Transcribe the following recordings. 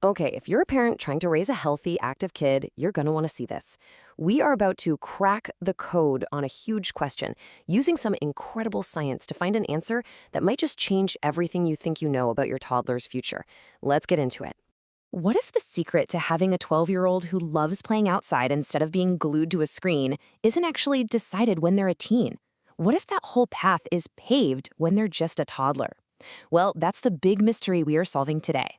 Okay, if you're a parent trying to raise a healthy, active kid, you're going to want to see this. We are about to crack the code on a huge question, using some incredible science to find an answer that might just change everything you think you know about your toddler's future. Let's get into it. What if the secret to having a 12-year-old who loves playing outside instead of being glued to a screen isn't actually decided when they're a teen? What if that whole path is paved when they're just a toddler? Well, that's the big mystery we are solving today.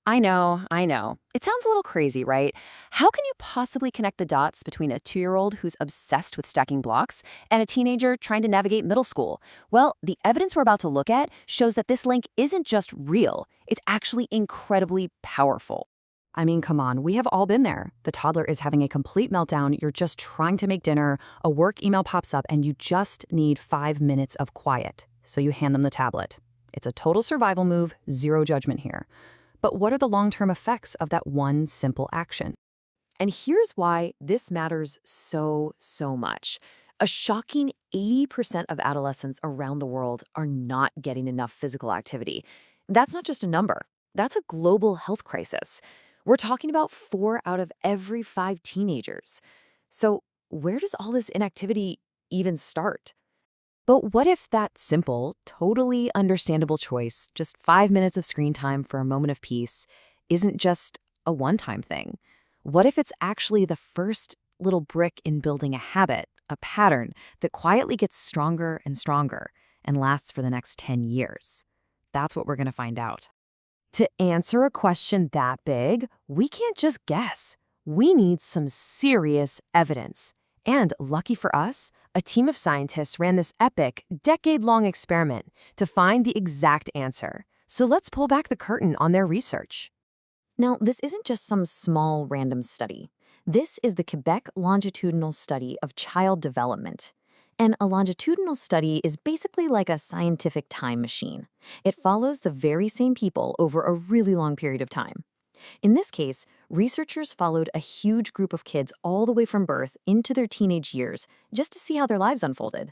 I know, I know. It sounds a little crazy, right? How can you possibly connect the dots between a 2-year-old who's obsessed with stacking blocks and a teenager trying to navigate middle school? Well, the evidence we're about to look at shows that this link isn't just real, it's actually incredibly powerful. I mean, come on, we have all been there. The toddler is having a complete meltdown, you're just trying to make dinner, a work email pops up, and you just need 5 minutes of quiet. So you hand them the tablet. It's a total survival move, zero judgment here. But what are the long-term effects of that one simple action? And here's why this matters so much. A shocking 80% of adolescents around the world are not getting enough physical activity. That's not just a number. That's a global health crisis. We're talking about 4 out of every 5 teenagers. So where does all this inactivity even start? But what if that simple, totally understandable choice, just 5 minutes of screen time for a moment of peace, isn't just a one-time thing? What if it's actually the first little brick in building a habit, a pattern that quietly gets stronger and stronger and lasts for the next 10 years? That's what we're going to find out. To answer a question that big, we can't just guess. We need some serious evidence. And lucky for us, a team of scientists ran this epic, decade-long experiment to find the exact answer. So let's pull back the curtain on their research. Now, this isn't just some small random study. This is the Quebec Longitudinal Study of Child Development. And a longitudinal study is basically like a scientific time machine. It follows the very same people over a really long period of time. In this case, researchers followed a huge group of kids all the way from birth into their teenage years just to see how their lives unfolded.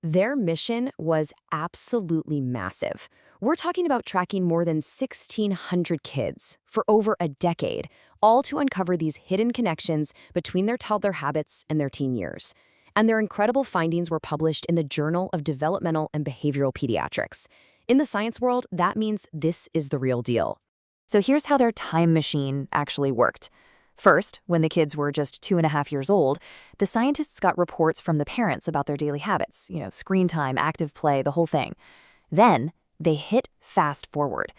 Their mission was absolutely massive. We're talking about tracking more than 1,600 kids for over a decade, all to uncover these hidden connections between their toddler habits and their teen years. And their incredible findings were published in the Journal of Developmental and Behavioral Pediatrics. In the science world, that means this is the real deal. So here's how their time machine actually worked. First, when the kids were just 2.5 years old, the scientists got reports from the parents about their daily habits, screen time, active play, the whole thing. Then they hit fast forward.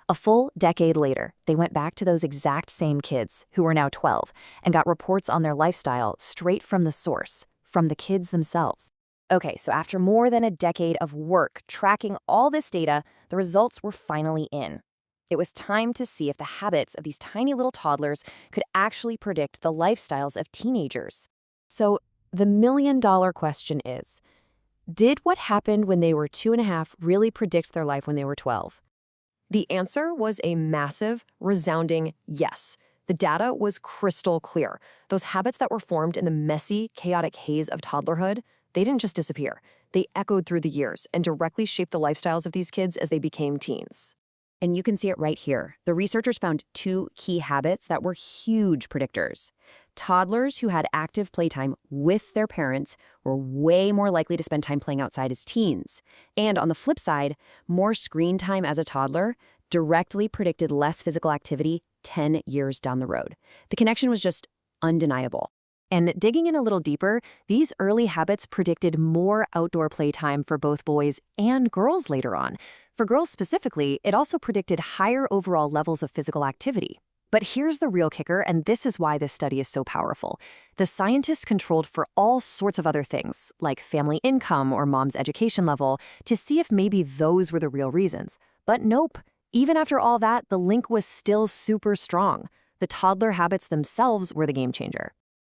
A full decade later, they went back to those exact same kids, who were now 12, and got reports on their lifestyle straight from the source, from the kids themselves. Okay, so after more than a decade of work tracking all this data, the results were finally in. It was time to see if the habits of these tiny little toddlers could actually predict the lifestyles of teenagers. So the million-dollar question is, did what happened when they were 2.5 really predict their life when they were 12? The answer was a massive, resounding yes. The data was crystal clear. Those habits that were formed in the messy, chaotic haze of toddlerhood, they didn't just disappear. They echoed through the years and directly shaped the lifestyles of these kids as they became teens. And you can see it right here. The researchers found 2 key habits that were huge predictors. Toddlers who had active playtime with their parents were way more likely to spend time playing outside as teens. And on the flip side, more screen time as a toddler directly predicted less physical activity 10 years down the road. The connection was just undeniable. And digging in a little deeper, these early habits predicted more outdoor playtime for both boys and girls later on. For girls specifically, it also predicted higher overall levels of physical activity. But here's the real kicker, and this is why this study is so powerful. The scientists controlled for all sorts of other things, like family income or mom's education level, to see if maybe those were the real reasons. But nope. Even after all that, the link was still super strong. The toddler habits themselves were the game changer.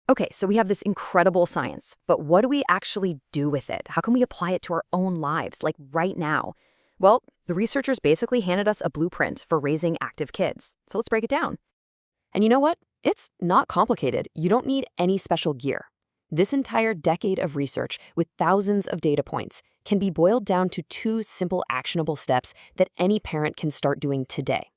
Okay, so we have this incredible science, but what do we actually do with it? How can we apply it to our own lives, like right now? Well, the researchers basically handed us a blueprint for raising active kids. So let's break it down. And you know what? It's not complicated. You don't need any special gear. This entire decade of research with thousands of data points can be boiled down to 2 simple actionable steps that any parent can start doing today.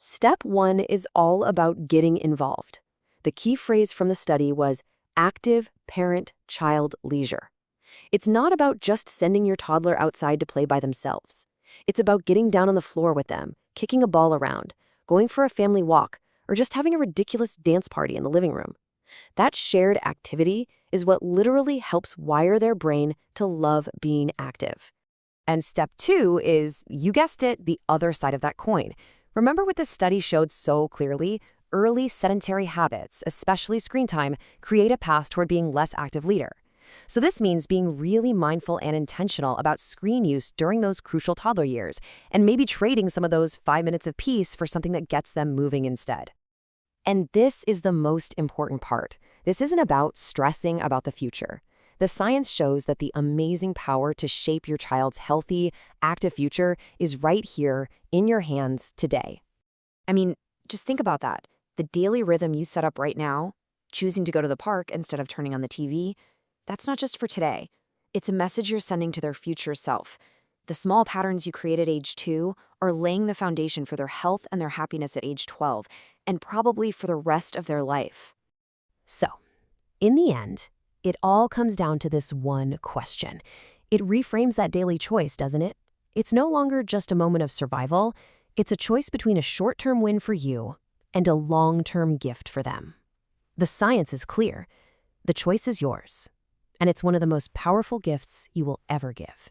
Step 1 is all about getting involved. The key phrase from the study was active parent-child leisure. It's not about just sending your toddler outside to play by themselves. It's about getting down on the floor with them, kicking a ball around, going for a family walk, or just having a ridiculous dance party in the living room. That shared activity is what literally helps wire their brain to love being active. And step 2 is, you guessed it, the other side of that coin. Remember what this study showed so clearly? Early sedentary habits, especially screen time, create a path toward being less active later. So this means being really mindful and intentional about screen use during those crucial toddler years, and maybe trading some of those 5 minutes of peace for something that gets them moving instead. And this is the most important part. This isn't about stressing about the future. The science shows that the amazing power to shape your child's healthy, active future is right here in your hands today. I mean, just think about that. The daily rhythm you set up right now, choosing to go to the park instead of turning on the TV, that's not just for today. It's a message you're sending to their future self. The small patterns you create at age 2 are laying the foundation for their health and their happiness at age 12, and probably for the rest of their life. So, in the end, it all comes down to this one question. It reframes that daily choice, doesn't it? It's no longer just a moment of survival. It's a choice between a short-term win for you and a long-term gift for them. The science is clear. The choice is yours, and it's one of the most powerful gifts you will ever give.